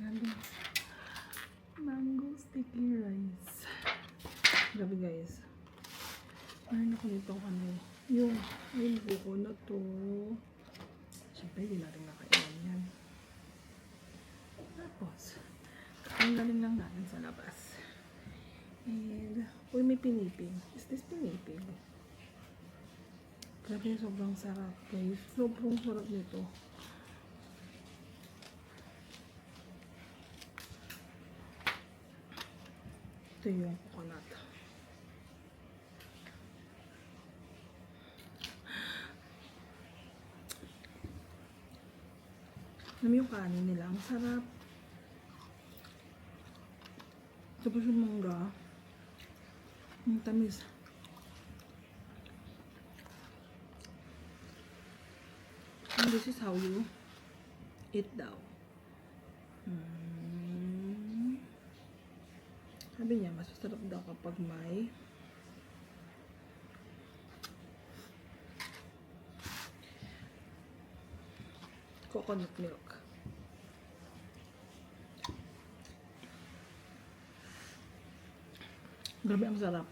Grabe. Mango sticky rice. Grabe guys. Meron ako nito yung buko na to. Siyempre, hindi natin nakainin yan. Tapos, ang galing lang natin sa labas. And, uy, may pinipig. Is this pinipig? Grabe, sobrang sarap guys. Sobrang sarap nito. Ito yung coconut. Alam yung kanin nila, ang sarap. Tapos yung mangga, ang tamis. And this is how you eat daw. Sabi niya, mas sarap daw kapag may coconut milk. Grabe, ang sarap.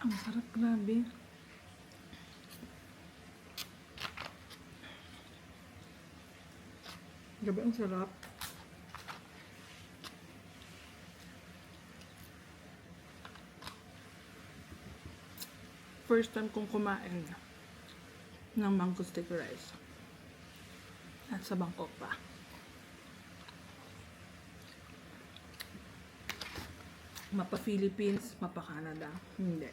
Ang sarap, grabe. Grabe, ang sarap. First time kong kumain ng mango sticky rice. At sa Bangkok pa. Mapa Philippines, mapa Canada. Hindi.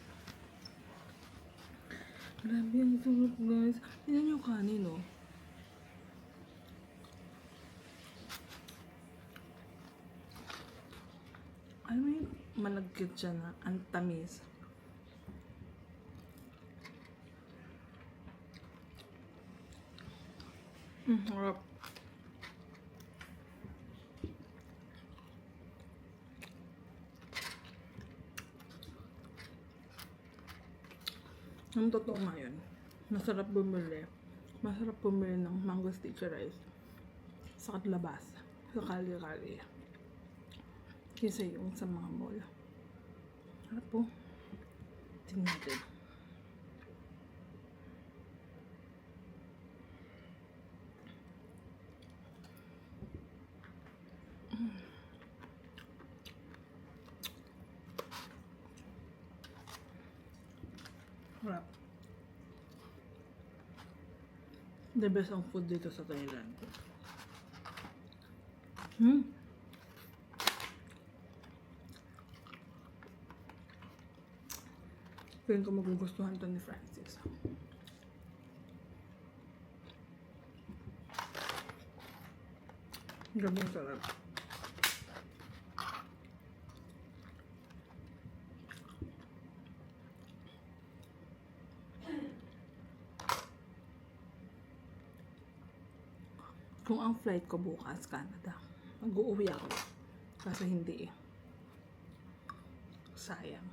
Grabe, ang sarap guys. Tignan yung kanin, no? Alam mo yung malagkit siya na ang tamis. Harap. Ang totoo ngayon, masarap bumili ng mango sticky rice sa labas, sa kali-kali, kaysa yung sa mga mall. Harap po. Tingnan natin. Harap. The best ang food dito sa Thailand. Feeling ko magugustuhan to ni Francis. Grabe ang sarap. Kung ang flight ko bukas, Canada, mag-uuwi ako. Kasi hindi eh. Sayang.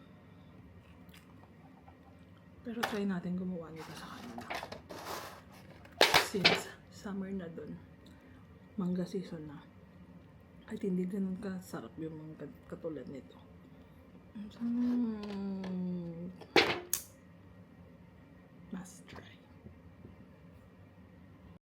Pero try natin gumawa nito sa Canada. Since summer na dun, mangga season na. At hindi ganun kasarap yung mga katulad nito. Must try.